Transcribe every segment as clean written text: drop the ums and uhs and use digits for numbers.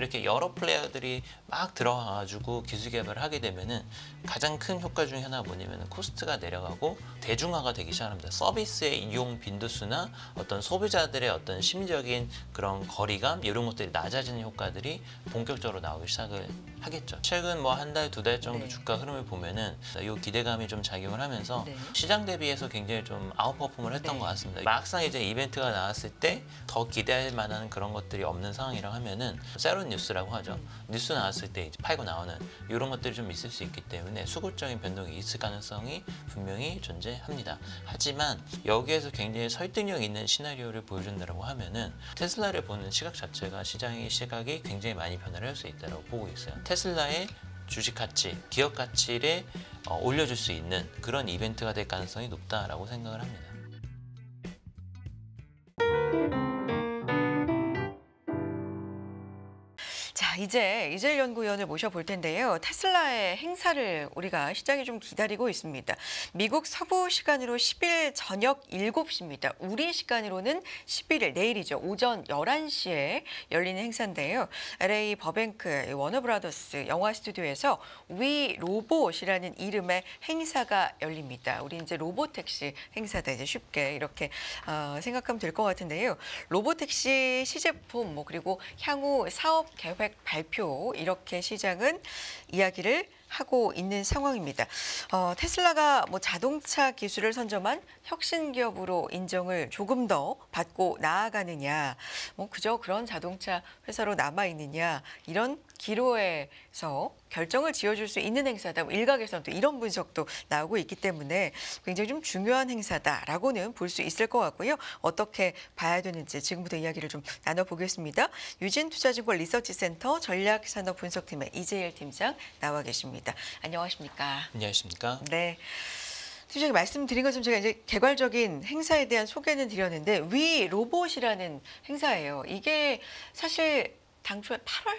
이렇게 여러 플레이어들이 막 들어가가지고 기술 개발을 하게 되면은 가장 큰 효과 중에 하나가 뭐냐면 코스트가 내려가고 대중화가 되기 시작합니다. 서비스의 이용 빈도수나 어떤 소비자들의 어떤 심리적인 그런 거리감 이런 것들이 낮아지는 효과들이 본격적으로 나오기 시작을 하겠죠. 최근 뭐 한 달, 두 달 정도 네. 주가 흐름을 보면은 이 기대감이 좀 작용을 하면서 네. 시장 대비해서 굉장히 좀 아웃퍼폼을 했던 네. 것 같습니다. 막상 이제 이벤트가 나왔을 때 더 기대할 만한 그런 것들이 없는 상황이라고 하면은 새로운 뉴스라고 하죠. 뉴스 나왔을 때 이제 팔고 나오는 이런 것들이 좀 있을 수 있기 때문에 수급적인 변동이 있을 가능성이 분명히 존재합니다. 하지만 여기에서 굉장히 설득력 있는 시나리오를 보여준다고 하면은 테슬라를 보는 시각 자체가 시장의 시각이 굉장히 많이 변화를 할 수 있다고 보고 있어요. 테슬라의 주식 가치, 기업 가치를 올려줄 수 있는 그런 이벤트가 될 가능성이 높다라고 생각을 합니다. 자, 이제 이재일 연구위원을 모셔볼 텐데요. 테슬라의 행사를 우리가 시장이 좀 기다리고 있습니다. 미국 서부 시간으로 10일 저녁 7시입니다. 우리 시간으로는 11일 내일이죠. 오전 11시에 열리는 행사인데요. LA 버뱅크 워너브라더스 영화 스튜디오에서 위 로봇이라는 이름의 행사가 열립니다. 우리 이제 로보택시 행사다 이제 쉽게 이렇게 생각하면 될 것 같은데요. 로보택시 시제품 그리고 향후 사업 계획 발표 이렇게 시장은 이야기를 하고 있는 상황입니다. 테슬라가 뭐 자동차 기술을 선점한 혁신 기업으로 인정을 조금 더 받고 나아가느냐, 뭐 그저 그런 자동차 회사로 남아 있느냐 이런 기로에서 결정을 지어줄 수 있는 행사다. 일각에서는 또 이런 분석도 나오고 있기 때문에 굉장히 좀 중요한 행사다라고는 볼 수 있을 것 같고요. 어떻게 봐야 되는지 지금부터 이야기를 좀 나눠보겠습니다. 유진투자증권 리서치센터 전략산업분석팀의 이재일 팀장 나와 계십니다. 안녕하십니까? 안녕하십니까? 네. 팀장님 말씀드린 것처럼 제가 이제 개괄적인 행사에 대한 소개는 드렸는데 위 로봇이라는 행사예요. 이게 사실 당초에 8월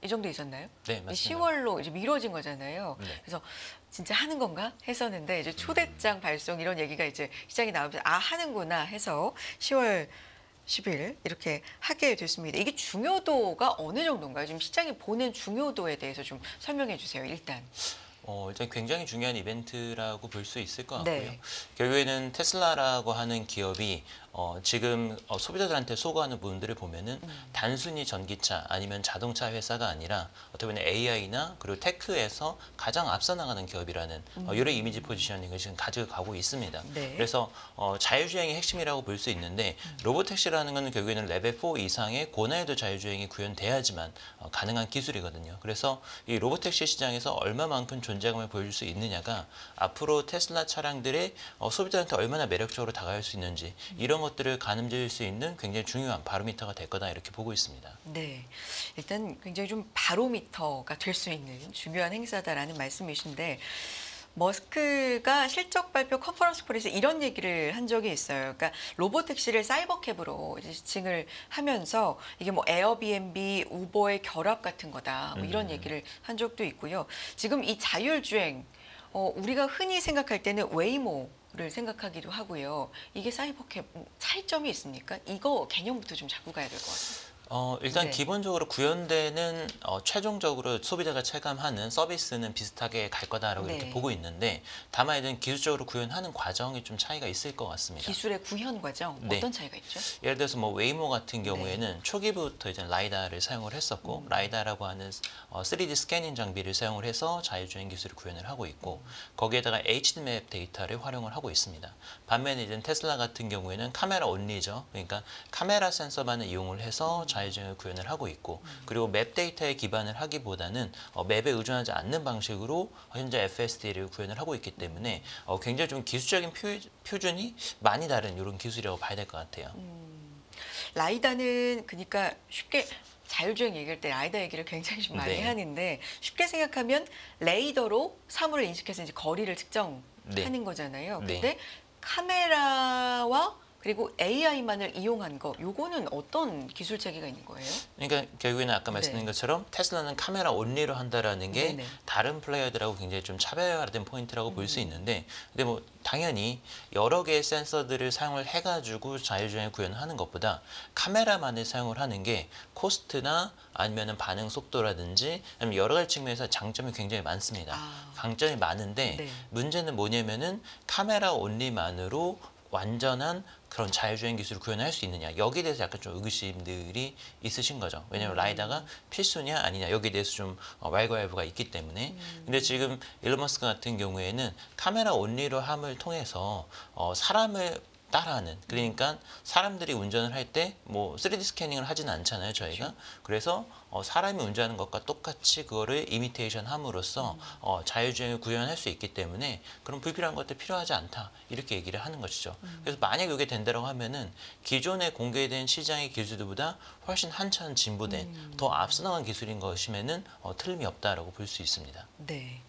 이 정도 있었나요? 네, 맞습니다. 10월로 이제 미뤄진 거잖아요. 네. 그래서 진짜 하는 건가 했었는데 이제 초대장 발송 이런 얘기가 이제 시장에 나오면서 하는구나 해서 10월 10일 이렇게 하게 됐습니다. 이게 중요도가 어느 정도인가요? 지금 시장이 보는 중요도에 대해서 좀 설명해 주세요. 일단 굉장히 중요한 이벤트라고 볼 수 있을 것 같고요. 네. 결국에는 테슬라라고 하는 기업이 지금 소비자들한테 소구하는 부분들을 보면은 단순히 전기차 아니면 자동차 회사가 아니라 어떻게 보면 AI나 그리고 테크에서 가장 앞서 나가는 기업이라는 여러 이미지 포지셔닝을 지금 가져가고 있습니다. 네. 그래서 자율주행이 핵심이라고 볼 수 있는데 로보택시라는 것은 결국에는 레벨 4 이상의 고난이도 자율주행이 구현돼야지만 가능한 기술이거든요. 그래서 이 로보택시 시장에서 얼마만큼 존재감을 보여줄 수 있느냐가 앞으로 테슬라 차량들의 소비자한테 얼마나 매력적으로 다가갈 수 있는지 이런 것들을 가늠질 수 있는 굉장히 중요한 바로미터가 될 거다 이렇게 보고 있습니다. 네, 일단 굉장히 좀 바로미터가 될 수 있는 중요한 행사다라는 말씀이신데 머스크가 실적 발표 컨퍼런스 콜에서 이런 얘기를 한 적이 있어요. 그러니까 로보택시를 사이버캡으로 이제 지칭을 하면서 이게 뭐 에어비앤비, 우버의 결합 같은 거다. 뭐 이런 얘기를 한 적도 있고요. 지금 이 자율주행 우리가 흔히 생각할 때는 웨이모를 생각하기도 하고요. 이게 사이버캡 차이점이 있습니까? 이거 개념부터 좀 잡고 가야 될 것 같아요. 일단 네. 기본적으로 구현되는 최종적으로 소비자가 체감하는 서비스는 비슷하게 갈 거다라고 네. 이렇게 보고 있는데 다만 이제 기술적으로 구현하는 과정이 좀 차이가 있을 것 같습니다. 기술의 구현 과정 네. 어떤 차이가 있죠? 예를 들어서 뭐 웨이모 같은 경우에는 초기부터 이제 라이다를 사용을 했었고 라이다라고 하는 3D 스캐닝 장비를 사용을 해서 자율주행 기술을 구현을 하고 있고 거기에다가 HD맵 데이터를 활용을 하고 있습니다. 반면에 이제 테슬라 같은 경우에는 카메라 온리죠. 그러니까 카메라 센서만을 이용을 해서 자율주행을 구현을 하고 있고 그리고 맵 데이터에 기반을 하기보다는 맵에 의존하지 않는 방식으로 현재 FSD를 구현을 하고 있기 때문에 굉장히 좀 기술적인 표준이 많이 다른 이런 기술이라고 봐야 될 것 같아요. 라이다는 그러니까 쉽게 자율주행 얘기할 때 라이다 얘기를 굉장히 좀 많이 네. 하는데 쉽게 생각하면 레이더로 사물을 인식해서 이제 거리를 측정하는 네. 거잖아요. 네. 근데 카메라와 그리고 AI만을 이용한 거, 요거는 어떤 기술 체계가 있는 거예요? 그러니까 결국에는 아까 말씀드린 것처럼 테슬라는 카메라 온리로 한다라는 게 네네. 다른 플레이어들하고 굉장히 좀 차별화된 포인트라고 볼 수 있는데, 근데 뭐 당연히 여러 개의 센서들을 사용을 해가지고 자율주행을 구현하는 것보다 카메라만을 사용을 하는 게 코스트나 아니면은 반응 속도라든지 아니면 여러 가지 측면에서 장점이 굉장히 많습니다. 강점이 많은데 네. 문제는 뭐냐면은 카메라 온리만으로 완전한 그런 자율주행 기술을 구현할 수 있느냐, 여기에 대해서 약간 좀 의구심들이 있으신 거죠. 왜냐하면 라이다가 필수냐 아니냐, 여기에 대해서 좀 왈가왈부가 있기 때문에. 근데 지금 일론 머스크 같은 경우에는 카메라 온리로 함을 통해서 사람을 따라하는, 그러니까 사람들이 운전을 할 때 뭐 3D 스캐닝을 하진 않잖아요, 저희가. 그렇죠. 그래서 사람이 운전하는 것과 똑같이 그거를 이미테이션 함으로써 자율주행을 구현할 수 있기 때문에 그런 불필요한 것들 필요하지 않다, 이렇게 얘기를 하는 것이죠. 그래서 만약 이게 된다고 하면은 기존에 공개된 시장의 기술들보다 훨씬 한참 진보된 더 앞서 나간 기술인 것이면은 틀림이 없다라고 볼 수 있습니다. 네.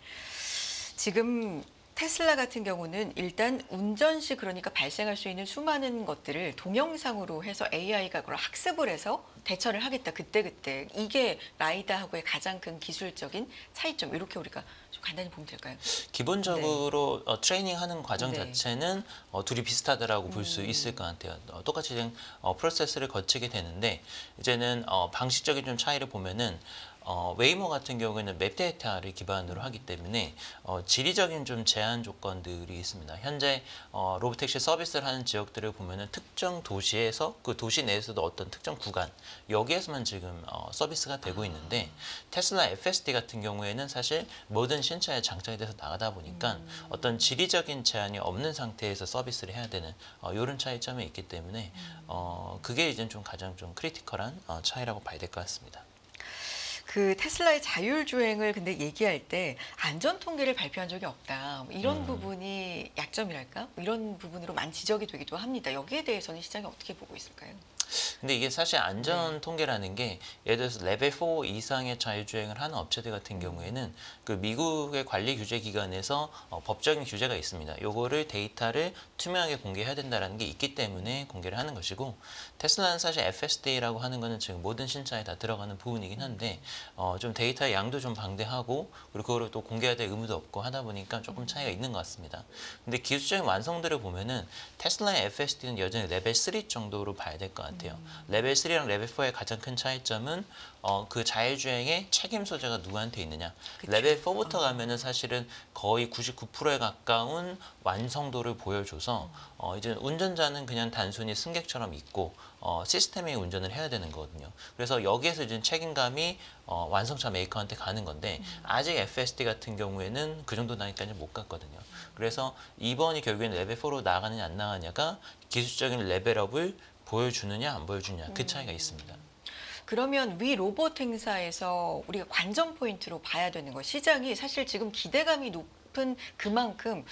지금 테슬라 같은 경우는 일단 운전 시 그러니까 발생할 수 있는 수많은 것들을 동영상으로 해서 AI가 그걸 학습을 해서 대처를 하겠다. 그때그때. 이게 라이다하고의 가장 큰 기술적인 차이점. 이렇게 우리가 좀 간단히 보면 될까요? 기본적으로 트레이닝하는 과정 네. 자체는 둘이 비슷하다라고 볼 수 있을 것 같아요. 똑같이 그냥 프로세스를 거치게 되는데, 이제는 방식적인 좀 차이를 보면은 웨이모 같은 경우에는 맵 데이터를 기반으로 하기 때문에 지리적인 좀 제한 조건들이 있습니다. 현재 로보택시 서비스를 하는 지역들을 보면은 특정 도시에서 그 도시 내에서도 어떤 특정 구간, 여기에서만 지금 서비스가 되고 있는데, 테슬라 FSD 같은 경우에는 사실 모든 신차에 장착이 돼서 나가다 보니까 어떤 지리적인 제한이 없는 상태에서 서비스를 해야 되는 이런 차이점이 있기 때문에 그게 이제 좀 가장 좀 크리티컬한 차이라고 봐야 될 것 같습니다. 그 테슬라의 자율주행을 근데 얘기할 때 안전 통계를 발표한 적이 없다. 뭐 이런 부분이 약점이랄까? 뭐 이런 부분으로 많이 지적이 되기도 합니다. 여기에 대해서는 시장이 어떻게 보고 있을까요? 근데 이게 사실 안전 통계라는 게, 예를 들어서 레벨 4 이상의 자율주행을 하는 업체들 같은 경우에는 그 미국의 관리 규제 기관에서 법적인 규제가 있습니다. 요거를 데이터를 투명하게 공개해야 된다는 게 있기 때문에 공개를 하는 것이고, 테슬라는 사실 FSD라고 하는 거는 지금 모든 신차에 다 들어가는 부분이긴 한데 좀 데이터의 양도 좀 방대하고, 그리고 그거를 또 공개해야 될 의무도 없고 하다 보니까 조금 차이가 있는 것 같습니다. 근데 기술적인 완성도를 보면은 테슬라의 FSD는 여전히 레벨 3 정도로 봐야 될 것 같아요. 레벨 3랑 레벨 4의 가장 큰 차이점은 그 자율주행의 책임 소재가 누구한테 있느냐. 그쵸. 레벨 4부터 가면은 사실은 거의 99%에 가까운 완성도를 보여줘서 이제 운전자는 그냥 단순히 승객처럼 있고 시스템이 운전을 해야 되는 거거든요. 그래서 여기에서 이제 책임감이 완성차 메이커한테 가는 건데, 아직 FSD 같은 경우에는 그 정도 나니까 못 갔거든요. 그래서 이번이 결국에는 레벨 4로 나가느냐 안 나가냐가 기술적인 레벨업을 보여주느냐 안 보여주느냐, 그 차이가 있습니다. 그러면 위 로봇 행사에서 우리가 관전 포인트로 봐야 되는 거, 시장이 사실 지금 기대감이 높은 그만큼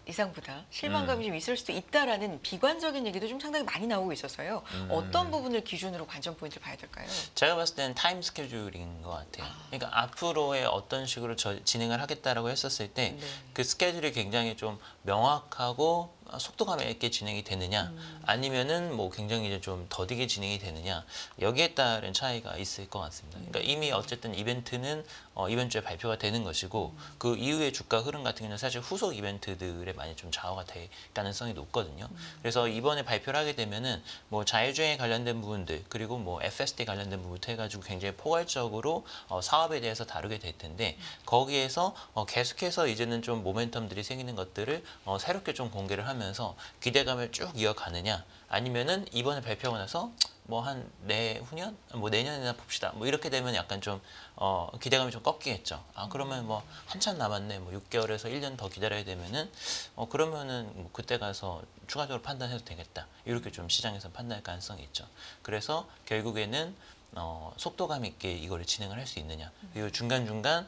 이상보다 실망감이 좀 있을 수도 있다라는 비관적인 얘기도 좀 상당히 많이 나오고 있어서요. 어떤 부분을 기준으로 관전 포인트를 봐야 될까요? 제가 봤을 때는 타임 스케줄인 것 같아요. 그러니까 앞으로의 어떤 식으로 진행을 하겠다라고 했었을 때 그 스케줄이 굉장히 좀 명확하고 속도감 있게 진행이 되느냐, 아니면은 뭐 굉장히 이제 좀 더디게 진행이 되느냐, 여기에 따른 차이가 있을 것 같습니다. 그러니까 이미 어쨌든 이벤트는 이번 주에 발표가 되는 것이고, 그 이후의 주가 흐름 같은 경우는 사실 후속 이벤트들에 많이 좀 좌우가 될 가능성이 높거든요. 그래서 이번에 발표를 하게 되면은 뭐 자율주행에 관련된 부분들, 그리고 뭐 FSD 관련된 부분부터 해가지고 굉장히 포괄적으로 사업에 대해서 다루게 될 텐데, 거기에서 계속해서 이제는 좀 모멘텀들이 생기는 것들을 새롭게 좀 공개를 하면서 기대감을 쭉 이어가느냐, 아니면은 이번에 발표하고 나서 뭐 한 내후년, 뭐 내년이나 봅시다, 뭐 이렇게 되면 약간 좀 기대감이 좀 꺾이겠죠. 그러면 뭐 한참 남았네, 뭐 6개월에서 1년 더 기다려야 되면은 그러면은 뭐 그때 가서 추가적으로 판단해도 되겠다, 이렇게 좀 시장에서 판단할 가능성이 있죠. 그래서 결국에는 속도감 있게 이거를 진행을 할 수 있느냐, 그리고 중간중간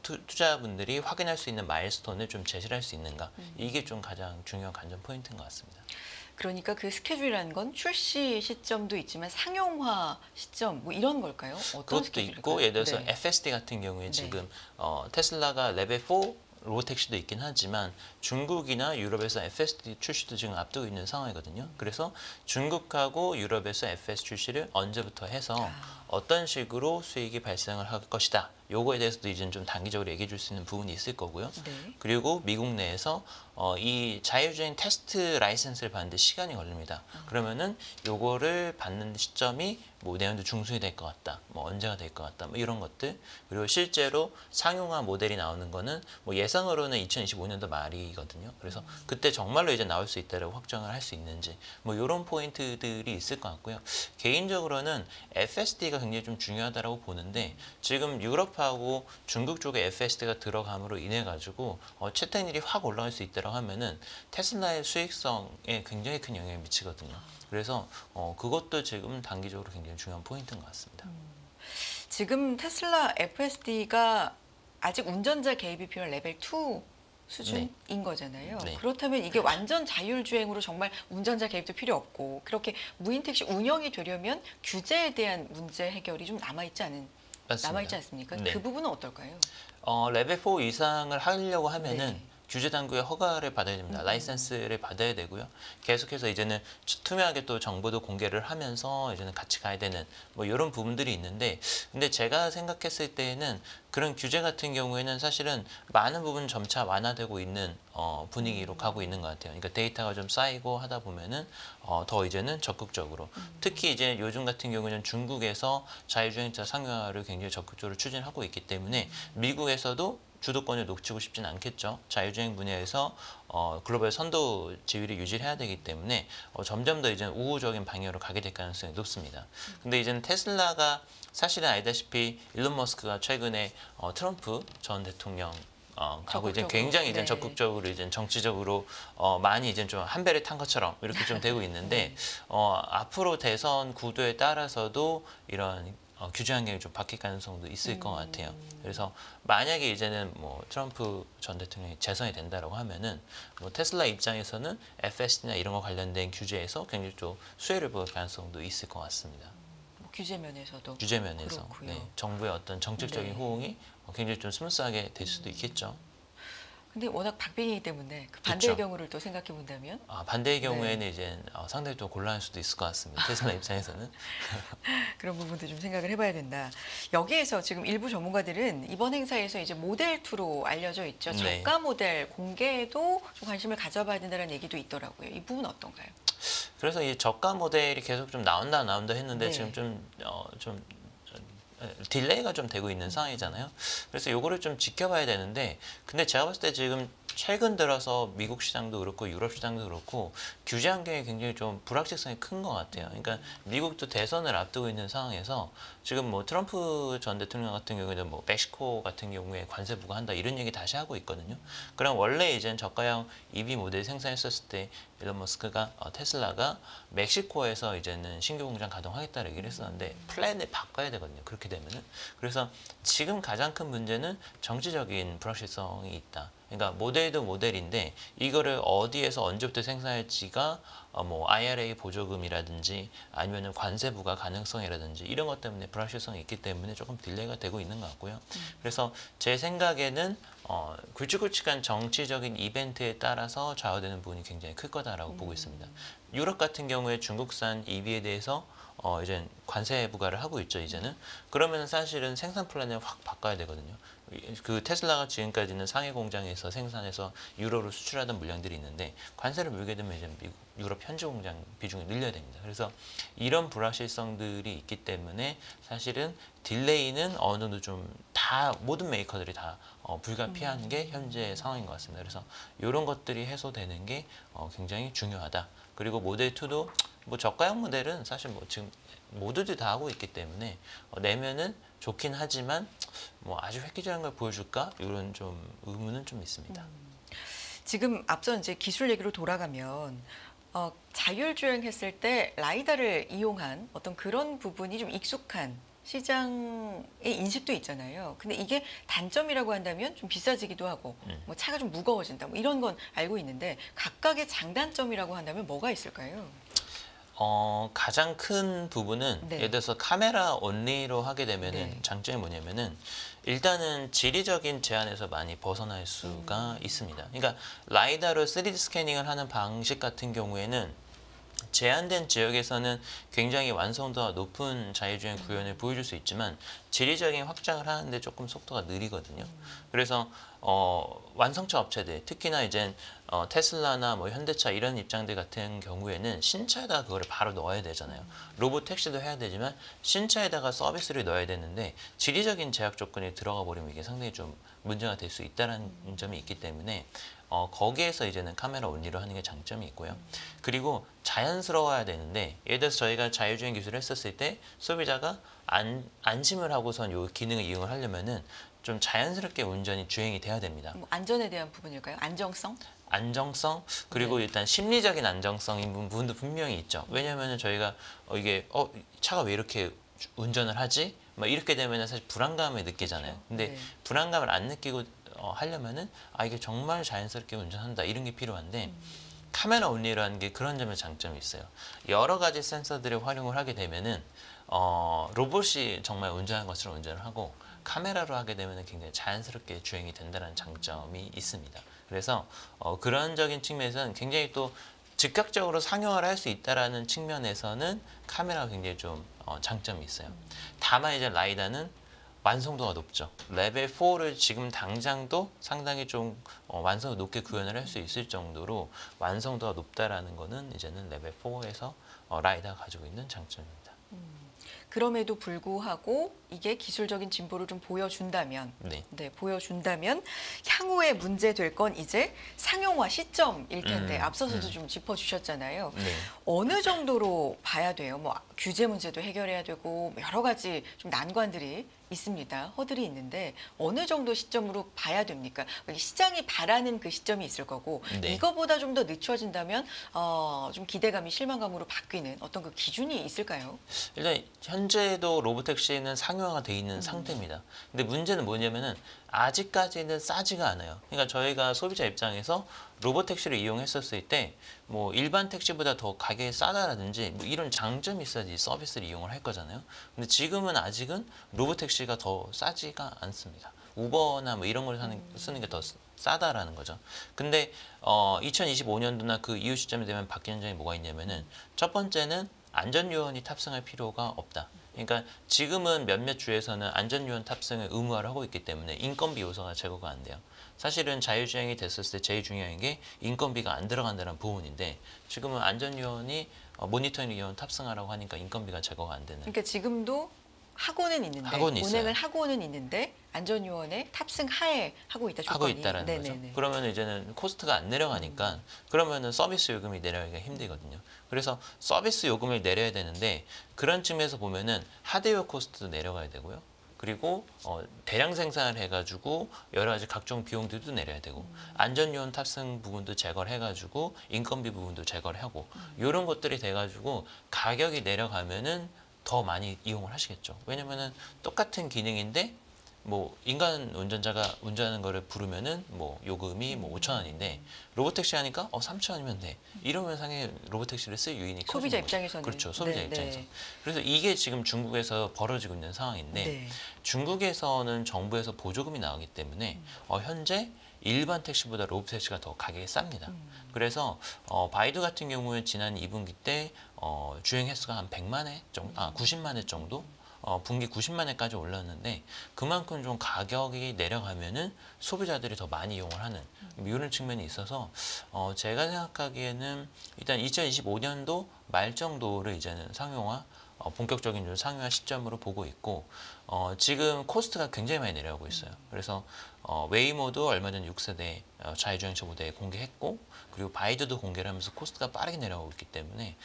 투자분들이 확인할 수 있는 마일스톤을 좀 제시를 할 수 있는가, 이게 좀 가장 중요한 관전 포인트인 것 같습니다. 그러니까 그 스케줄이라는 건 출시 시점도 있지만 상용화 시점 뭐 이런 걸까요? 어떤 그것도 스케줄일까요? 있고, 예를 들어서 네. FSD 같은 경우에 네. 지금 테슬라가 레벨 4 로보택시도 있긴 하지만 중국이나 유럽에서 FSD 출시도 지금 앞두고 있는 상황이거든요. 그래서 중국하고 유럽에서 FSD 출시를 언제부터 해서 어떤 식으로 수익이 발생을 할 것이다. 요거에 대해서도 이제는 좀 단기적으로 얘기해 줄 수 있는 부분이 있을 거고요. 네. 그리고 미국 내에서 이 자율주행 테스트 라이센스를 받는데 시간이 걸립니다. 그러면은 요거를 받는 시점이 뭐 내년도 중순이 될 것 같다. 뭐 언제가 될 것 같다. 뭐 이런 것들. 그리고 실제로 상용화 모델이 나오는 거는 뭐 예상으로는 2025년도 말이거든요. 그래서 그때 정말로 이제 나올 수 있다라고 확정을 할 수 있는지 뭐 이런 포인트들이 있을 것 같고요. 개인적으로는 FSD가 굉장히 좀 중요하다라고 보는데 지금 유럽하고 중국 쪽에 FSD가 들어감으로 인해 가지고 채택률이 확 올라갈 수 있다라고 하면은 테슬라의 수익성에 굉장히 큰 영향을 미치거든요. 그래서 그것도 지금 단기적으로 굉장히 중요한 포인트인 것 같습니다. 지금 테슬라 FSD가 아직 운전자 개입이 필요한 레벨 2 수준인 거잖아요. 네. 그렇다면 이게 완전 자율주행으로 정말 운전자 개입도 필요 없고 그렇게 무인 택시 운영이 되려면 규제에 대한 문제 해결이 좀 남아있지 않습니까? 네. 그 부분은 어떨까요? 레벨 4 이상을 하려고 하면은 네. 규제 당국의 허가를 받아야 됩니다. 라이센스를 받아야 되고요. 계속해서 이제는 투명하게 또 정보도 공개를 하면서 이제는 같이 가야 되는 뭐 이런 부분들이 있는데, 근데 제가 생각했을 때에는 그런 규제 같은 경우에는 사실은 많은 부분 점차 완화되고 있는 분위기로 가고 있는 것 같아요. 그러니까 데이터가 좀 쌓이고 하다 보면은 더 이제는 적극적으로, 특히 이제 요즘 같은 경우에는 중국에서 자율주행차 상용화를 굉장히 적극적으로 추진하고 있기 때문에 미국에서도 주도권을 놓치고 싶지는 않겠죠. 자율주행 분야에서 글로벌 선도 지위를 유지해야 되기 때문에 점점 더 이제 우호적인 방향으로 가게 될 가능성이 높습니다. 근데 이제는 테슬라가 사실은 알다시피 일론 머스크가 최근에 트럼프 전 대통령 하고 이제 굉장히 이제 네. 적극적으로 이제 정치적으로 많이 이제 좀 한 배를 탄 것처럼 이렇게 좀 되고 있는데 앞으로 대선 구도에 따라서도 이런 규제 환경이 좀 바뀔 가능성도 있을 것 같아요. 그래서 만약에 이제는 뭐 트럼프 전 대통령이 재선이 된다라고 하면은 뭐 테슬라 입장에서는 FSD나 이런 거 관련된 규제에서 굉장히 좀 수혜를 볼 가능성도 있을 것 같습니다. 규제 면에서도. 규제 면에서 그렇고요. 네, 정부의 어떤 정책적인 네. 호응이 굉장히 좀 스무스하게 될 수도 있겠죠. 근데 워낙 박빙이기 때문에 그 반대의 그쵸. 경우를 또 생각해 본다면 반대의 경우에는 이제 상당히 또 곤란할 수도 있을 것 같습니다. 테슬라 입장에서는. 그런 부분도 좀 생각을 해봐야 된다. 여기에서 지금 일부 전문가들은 이번 행사에서 이제 모델 2로 알려져 있죠. 네. 저가 모델 공개에도 좀 관심을 가져봐야 된다는 얘기도 있더라고요. 이 부분 어떤가요? 그래서 이 저가 모델이 계속 좀 나온다 했는데 네. 지금 좀 딜레이가 좀 되고 있는 상황이잖아요. 그래서 요거를 좀 지켜봐야 되는데, 근데 제가 봤을 때 지금 최근 들어서 미국 시장도 그렇고 유럽 시장도 그렇고 규제 환경이 굉장히 좀 불확실성이 큰 것 같아요. 그러니까 미국도 대선을 앞두고 있는 상황에서 지금 뭐 트럼프 전 대통령 같은 경우에는 뭐 멕시코 같은 경우에 관세 부과한다 이런 얘기 다시 하고 있거든요. 그럼 원래 이제는 저가형 EV 모델 생산했었을 때 일론 머스크가 테슬라가 멕시코에서 이제는 신규 공장 가동하겠다는 얘기를 했었는데 플랜을 바꿔야 되거든요. 그렇게 되면은. 그래서 지금 가장 큰 문제는 정치적인 불확실성이 있다. 그러니까 모델도 모델인데 이거를 어디에서 언제부터 생산할지가 뭐 IRA 보조금이라든지 아니면은 관세 부과 가능성이라든지 이런 것 때문에 불확실성이 있기 때문에 조금 딜레이가 되고 있는 것 같고요. 그래서 제 생각에는 굵직굵직한 정치적인 이벤트에 따라서 좌우되는 부분이 굉장히 클 거다라고 보고 있습니다. 유럽 같은 경우에 중국산 EV에 대해서 이제 관세 부과를 하고 있죠, 이제는. 그러면 사실은 생산 플랜을 확 바꿔야 되거든요. 그 테슬라가 지금까지는 상해 공장에서 생산해서 유로로 수출하던 물량들이 있는데 관세를 물게 되면 이제 유럽 현지 공장 비중을 늘려야 됩니다. 그래서 이런 불확실성들이 있기 때문에 사실은 딜레이는 어느 정도 좀 다 모든 메이커들이 다 불가피한 게 현재 상황인 것 같습니다. 그래서 이런 것들이 해소되는 게 굉장히 중요하다. 그리고 모델 2도 뭐 저가형 모델은 사실 뭐 지금 모두들 다 하고 있기 때문에 내면은 좋긴 하지만 뭐 아주 획기적인 걸 보여줄까 이런 좀 의문은 좀 있습니다. 지금 앞서 이제 기술 얘기로 돌아가면 자율주행 했을 때 라이다를 이용한 어떤 그런 부분이 좀 익숙한 시장의 인식도 있잖아요. 근데 이게 단점이라고 한다면 좀 비싸지기도 하고 뭐 차가 좀 무거워진다 뭐 이런 건 알고 있는데 각각의 장단점이라고 한다면 뭐가 있을까요? 가장 큰 부분은 네. 예를 들어서 카메라 온리로 하게 되면은 네. 장점이 뭐냐면은 일단은 지리적인 제한에서 많이 벗어날 수가 있습니다. 그러니까 라이다로 3D 스캐닝을 하는 방식 같은 경우에는 제한된 지역에서는 굉장히 완성도가 높은 자율주행 구현을 보여줄 수 있지만 지리적인 확장을 하는데 조금 속도가 느리거든요. 그래서 완성차 업체들, 특히나 이제 테슬라나 뭐 현대차 이런 입장들 같은 경우에는 신차에다가 그거를 바로 넣어야 되잖아요. 로봇 택시도 해야 되지만 신차에다가 서비스를 넣어야 되는데 지리적인 제약 조건이 들어가 버리면 이게 상당히 좀 문제가 될 수 있다는 점이 있기 때문에 거기에서 이제는 카메라 온리로 하는 게 장점이 있고요. 그리고 자연스러워야 되는데 예를 들어서 저희가 자율주행 기술을 했었을 때 소비자가 안심을 하고선 요 기능을 이용을 하려면은 좀 자연스럽게 운전이 주행이 돼야 됩니다. 뭐 안전에 대한 부분일까요? 안정성? 안정성 그리고 네. 일단 심리적인 안정성인 부분도 분명히 있죠. 왜냐하면 저희가 이게 차가 왜 이렇게 운전을 하지? 막 이렇게 되면 사실 불안감을 느끼잖아요. 근데 네. 불안감을 안 느끼고 하려면은 이게 정말 자연스럽게 운전한다 이런 게 필요한데 카메라 온리라는 게 그런 점에 장점이 있어요. 여러 가지 센서들을 활용을 하게 되면은 로봇이 정말 운전하는 것처럼 운전을 하고 카메라로 하게 되면 굉장히 자연스럽게 주행이 된다는 장점이 있습니다. 그래서 그런적인 측면에서는 굉장히 또 즉각적으로 상용화를 할 수 있다라는 측면에서는 카메라가 굉장히 좀 장점이 있어요. 다만 이제 라이다는 완성도가 높죠. 레벨 4를 지금 당장도 상당히 좀 완성도 높게 구현을 할 수 있을 정도로 완성도가 높다라는 거는 이제는 레벨 4에서 라이다가 가지고 있는 장점입니다. 그럼에도 불구하고 이게 기술적인 진보를 좀 보여준다면, 네. 보여준다면 향후에 문제 될 건 이제 상용화 시점일 텐데 앞서서도 좀 짚어주셨잖아요. 네. 어느 정도로 봐야 돼요? 뭐 규제 문제도 해결해야 되고 여러 가지 좀 난관들이 있습니다. 허들이 있는데 어느 정도 시점으로 봐야 됩니까? 시장이 바라는 그 시점이 있을 거고 네. 이거보다 좀 더 늦춰진다면 좀 기대감이 실망감으로 바뀌는 어떤 그 기준이 있을까요? 일단 현재도 로보택시는 상용화가 돼 있는 상태입니다. 근데 문제는 뭐냐면은 아직까지는 싸지가 않아요. 그러니까 저희가 소비자 입장에서 로보택시를 이용했었을 때 뭐 일반 택시보다 더 가격이 싸다라든지 뭐 이런 장점이 있어야지 서비스를 이용을 할 거잖아요. 근데 지금은 아직은 로보택시가 더 싸지가 않습니다. 우버나 뭐 이런 걸 쓰는 게 더 싸다라는 거죠. 근데 2025년도나 그 이후 시점이 되면 바뀌는 점이 뭐가 있냐면은 첫 번째는 안전요원이 탑승할 필요가 없다. 그러니까 지금은 몇몇 주에서는 안전요원 탑승을 의무화를 하고 있기 때문에 인건비 요소가 제거가 안 돼요. 사실은 자율주행이 됐었을 때 제일 중요한 게 인건비가 안 들어간다는 부분인데 지금은 안전요원이 모니터링 요원 탑승하라고 하니까 인건비가 제거가 안 되는. 그러니까 지금도 하고는 있는데 하고는 있어요. 운행을 하고는 있는데 안전요원의 탑승하에 하고 있다 하고 조건이. 있다라는 거죠. 네네네. 그러면 이제는 코스트가 안 내려가니까 그러면은 서비스 요금이 내려가기가 힘들거든요. 그래서 서비스 요금을 내려야 되는데 그런 측면에서 보면은 하드웨어 코스트도 내려가야 되고요. 그리고 대량 생산을 해가지고 여러 가지 각종 비용들도 내려야 되고 안전요원 탑승 부분도 제거를 해가지고 인건비 부분도 제거를 하고 이런 것들이 돼가지고 가격이 내려가면은 더 많이 이용을 하시겠죠. 왜냐면은 똑같은 기능인데 뭐 인간 운전자가 운전하는 거를 부르면은 뭐 요금이 뭐 5,000원인데 로보택시 하니까 3,000원이면 돼. 이러면 상당히 로보택시를 쓸 유인이 커지는 소비자 거죠. 입장에서는. 그렇죠. 소비자 네, 입장에서. 네. 그래서 이게 지금 중국에서 벌어지고 있는 상황인데 네. 중국에서는 정부에서 보조금이 나오기 때문에 현재 일반 택시보다 로보택시가 더 가격이 쌉니다. 그래서 바이두 같은 경우에 지난 2분기 때 주행 횟수가 한 100만 회 정도, 90만 회 정도 분기 90만 회까지 올랐는데 그만큼 좀 가격이 내려가면은 소비자들이 더 많이 이용을 하는 이런 측면이 있어서 제가 생각하기에는 일단 2025년도 말 정도를 이제는 상용화 본격적인 좀 상용화 시점으로 보고 있고 지금 코스트가 굉장히 많이 내려가고 있어요. 그래서 웨이모도 얼마 전 6세대 자율주행차 모델 공개했고 그리고 바이두도 공개를 하면서 코스트가 빠르게 내려가고 있기 때문에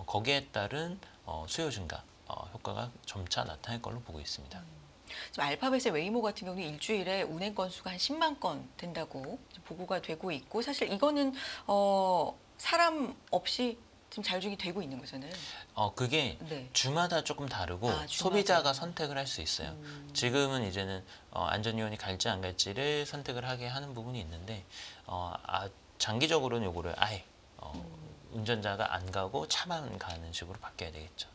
거기에 따른 수요 증가 효과가 점차 나타날 걸로 보고 있습니다. 지금 알파벳의 웨이모 같은 경우는 일주일에 운행 건수가 한 10만 건 된다고 보고가 되고 있고 사실 이거는 사람 없이 지금 자율주행이 되고 있는 거잖아요. 그게 네. 주마다 조금 다르고 주마다. 소비자가 선택을 할 수 있어요. 지금은 이제는 안전요원이 갈지 안 갈지를 선택을 하게 하는 부분이 있는데 장기적으로는 요거를 아예 운전자가 안 가고 차만 가는 식으로 바뀌어야 되겠죠.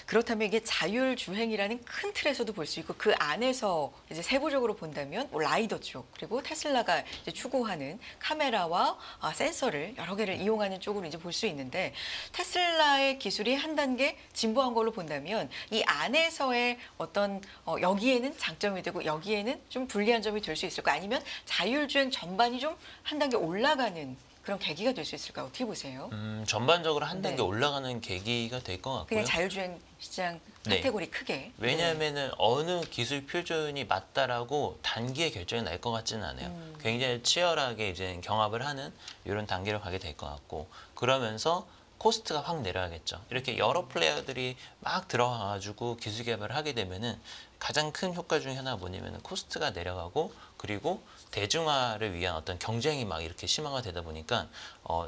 그렇다면 이게 자율주행이라는 큰 틀에서도 볼 수 있고 그 안에서 이제 세부적으로 본다면 뭐 라이더 쪽 그리고 테슬라가 이제 추구하는 카메라와 센서를 여러 개를 이용하는 쪽으로 이제 볼 수 있는데 테슬라의 기술이 한 단계 진보한 걸로 본다면 이 안에서의 어떤 여기에는 장점이 되고 여기에는 좀 불리한 점이 될 수 있을까 아니면 자율주행 전반이 좀 한 단계 올라가는 그런 계기가 될 수 있을까 어떻게 보세요? 전반적으로 한 단계 네. 올라가는 계기가 될 것 같고요. 그냥 자율주행 시장 네. 카테고리 크게. 왜냐하면은 어느 기술 표준이 맞다라고 단기에 결정이 날 것 같지는 않아요. 굉장히 치열하게 이제 경합을 하는 이런 단계로 가게 될 것 같고 그러면서 코스트가 확 내려가겠죠. 이렇게 여러 플레이어들이 막 들어가가지고 기술 개발을 하게 되면은 가장 큰 효과 중에 하나가 뭐냐면 코스트가 내려가고 그리고 대중화를 위한 어떤 경쟁이 막 이렇게 심화가 되다 보니까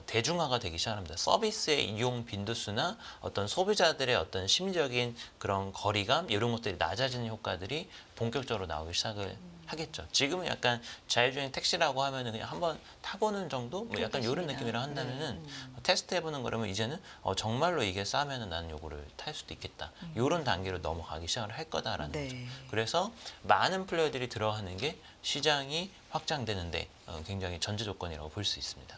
대중화가 되기 시작합니다. 서비스의 이용 빈도수나 어떤 소비자들의 어떤 심리적인 그런 거리감 이런 것들이 낮아지는 효과들이 본격적으로 나오기 시작을 하겠죠. 지금은 약간 자율주행 택시라고 하면은 그냥 한번 타보는 정도, 뭐 약간 이런 그렇겠습니다. 느낌이라 한다면은 네. 테스트해보는 거라면 이제는 정말로 이게 싸면은 나는 요거를 탈 수도 있겠다. 이런 단계로 넘어가기 시작을 할 거다라는 네. 거죠. 그래서 많은 플레이어들이 들어가는 게 시장이 확장되는데 굉장히 전제 조건이라고 볼 수 있습니다.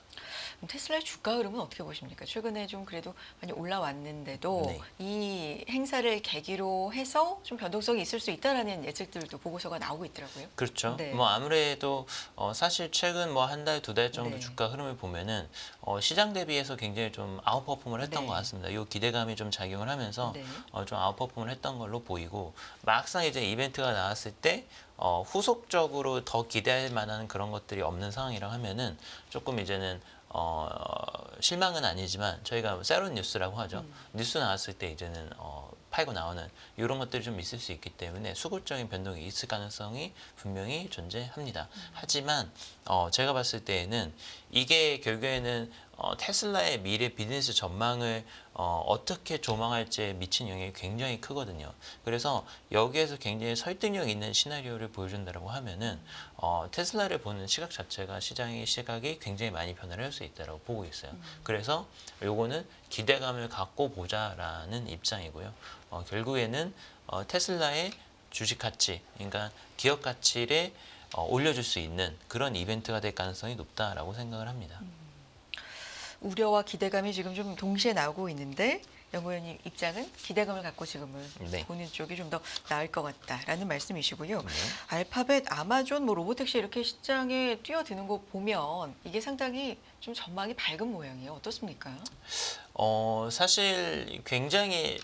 그럼 테슬라의 주가 흐름은 어떻게 보십니까? 최근에 좀 그래도 많이 올라왔는데도 네. 이 행사를 계기로 해서 좀 변동성이 있을 수 있다라는 예측들도 보고서가 나오고 있더라고요. 그렇죠. 네. 뭐 아무래도 사실 최근 뭐 한 달, 두 달 정도 네. 주가 흐름을 보면은 시장 대비해서 굉장히 좀 아웃퍼폼을 했던 네. 것 같습니다. 이 기대감이 좀 작용을 하면서 네. 좀 아웃퍼폼을 했던 걸로 보이고 막상 이제 이벤트가 나왔을 때 후속적으로 더 기대할 만한 그런 것들이 없는 상황이라 하면은 조금 이제는 실망은 아니지만 저희가 새로운 뉴스라고 하죠. 뉴스 나왔을 때 이제는 팔고 나오는 이런 것들이 좀 있을 수 있기 때문에 수급적인 변동이 있을 가능성이 분명히 존재합니다. 하지만 제가 봤을 때에는 이게 결국에는 테슬라의 미래 비즈니스 전망을 어떻게 조망할지에 미친 영향이 굉장히 크거든요. 그래서 여기에서 굉장히 설득력 있는 시나리오를 보여준다고 하면은 테슬라를 보는 시각 자체가 시장의 시각이 굉장히 많이 변화를 할 수 있다고 보고 있어요. 그래서 요거는 기대감을 갖고 보자라는 입장이고요. 결국에는 테슬라의 주식 가치, 그러니까 기업 가치를 올려줄 수 있는 그런 이벤트가 될 가능성이 높다라고 생각을 합니다. 우려와 기대감이 지금 좀 동시에 나오고 있는데 연구위원님 입장은 기대감을 갖고 지금은 네. 보는 쪽이 좀 더 나을 것 같다라는 말씀이시고요. 네. 알파벳, 아마존, 뭐 로보택시 이렇게 시장에 뛰어드는 거 보면 이게 상당히 좀 전망이 밝은 모양이에요. 어떻습니까? 사실 굉장히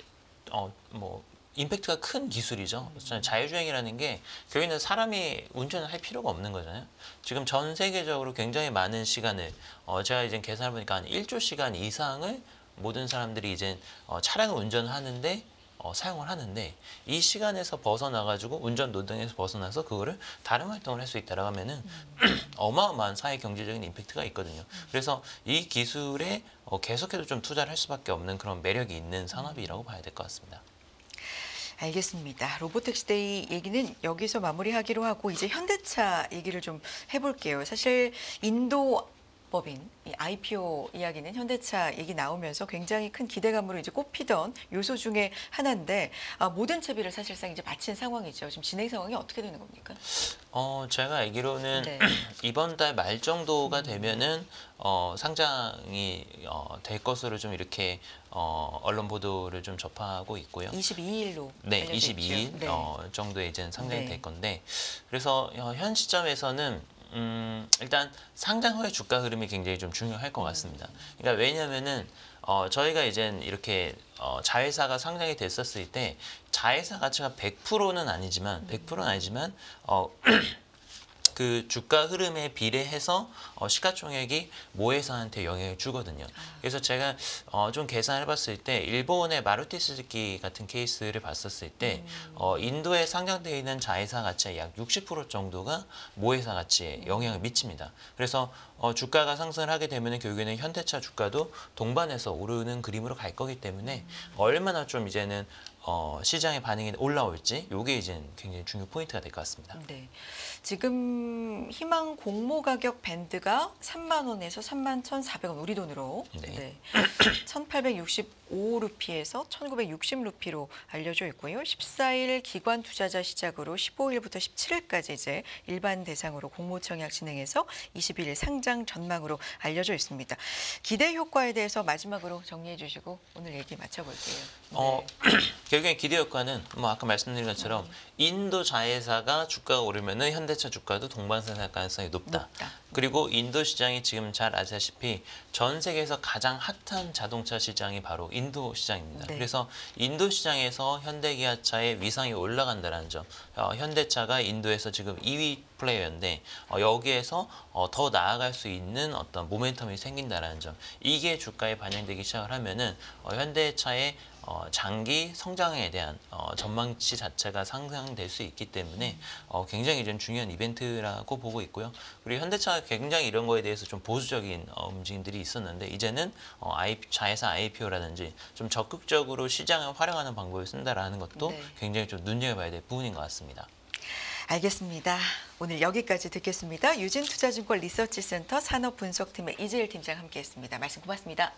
뭐 임팩트가 큰 기술이죠. 자율주행이라는 게 결국에는 사람이 운전을 할 필요가 없는 거잖아요. 지금 전 세계적으로 굉장히 많은 시간을 제가 이제 계산해 보니까 한 1조 시간 이상을 모든 사람들이 이제 차량을 운전하는데 사용을 하는데 이 시간에서 벗어나가지고 운전 노동에서 벗어나서 그거를 다른 활동을 할 수 있다라고 하면은 어마어마한 사회 경제적인 임팩트가 있거든요. 그래서 이 기술에 계속해서 좀 투자를 할 수밖에 없는 그런 매력이 있는 산업이라고 봐야 될 것 같습니다. 알겠습니다. 로보택시데이 얘기는 여기서 마무리하기로 하고 이제 현대차 얘기를 좀 해볼게요. 사실 인도 법인 이 IPO 이야기는 현대차 얘기 나오면서 굉장히 큰 기대감으로 이제 꼽히던 요소 중에 하나인데 모든 채비를 사실상 이제 마친 상황이죠. 지금 진행 상황이 어떻게 되는 겁니까? 제가 알기로는 네. 이번 달 말 정도가 되면은 상장이 될 것으로 좀 이렇게 언론 보도를 좀 접하고 있고요. 22일로 네, 22일 네. 정도에 이제 상장이 네. 될 건데 그래서 현 시점에서는 일단 상장 후의 주가 흐름이 굉장히 좀 중요할 것 같습니다. 그러니까 왜냐하면은 저희가 이제 이렇게 자회사가 상장이 됐었을 때 자회사 가치가 100%는 아니지만 100%는 아니지만 그 주가 흐름에 비례해서 시가총액이 모회사한테 영향을 주거든요. 그래서 제가 좀 계산을 해봤을 때 일본의 마루티 스즈키 같은 케이스를 봤었을 때 인도에 상장되어 있는 자회사 가치의 약 60% 정도가 모회사 가치에 영향을 미칩니다. 그래서 주가가 상승을 하게 되면 결국에는 현대차 주가도 동반해서 오르는 그림으로 갈 거기 때문에 얼마나 좀 이제는 시장의 반응이 올라올지 이게 이제 굉장히 중요 포인트가 될 것 같습니다. 네. 지금 희망 공모 가격 밴드가 3만 원에서 3만 1,400원 우리 돈으로 네. 1,865루피에서 1,960루피로 알려져 있고요. 14일 기관 투자자 시작으로 15일부터 17일까지 이제 일반 대상으로 공모 청약 진행해서 22일 상장 전망으로 알려져 있습니다. 기대 효과에 대해서 마지막으로 정리해 주시고 오늘 얘기 마쳐볼게요. 결국에 기대 효과는 뭐 아까 말씀드린 것처럼 인도 자회사가 주가가 오르면은 현대차 주가도 동반상할 가능성이 높다. 그리고 인도 시장이 지금 잘 아시다시피 전 세계에서 가장 핫한 자동차 시장이 바로 인도 시장입니다. 네. 그래서 인도 시장에서 현대기아차의 위상이 올라간다는 점, 현대차가 인도에서 지금 2위 플레이어인데 여기에서 더 나아갈 수 있는 어떤 모멘텀이 생긴다는 점, 이게 주가에 반영되기 시작을 하면은 현대차의 장기 성장에 대한 전망치 자체가 상상될 수 있기 때문에 굉장히 좀 중요한 이벤트라고 보고 있고요. 그리고 현대차가 굉장히 이런 거에 대해서 좀 보수적인 움직임들이 있었는데 이제는 자회사 IPO라든지 좀 적극적으로 시장을 활용하는 방법을 쓴다라는 것도 네. 굉장히 좀 눈여겨봐야 될 부분인 것 같습니다. 알겠습니다. 오늘 여기까지 듣겠습니다. 유진투자증권 리서치센터 산업분석팀의 이재일 팀장 함께했습니다. 말씀 고맙습니다.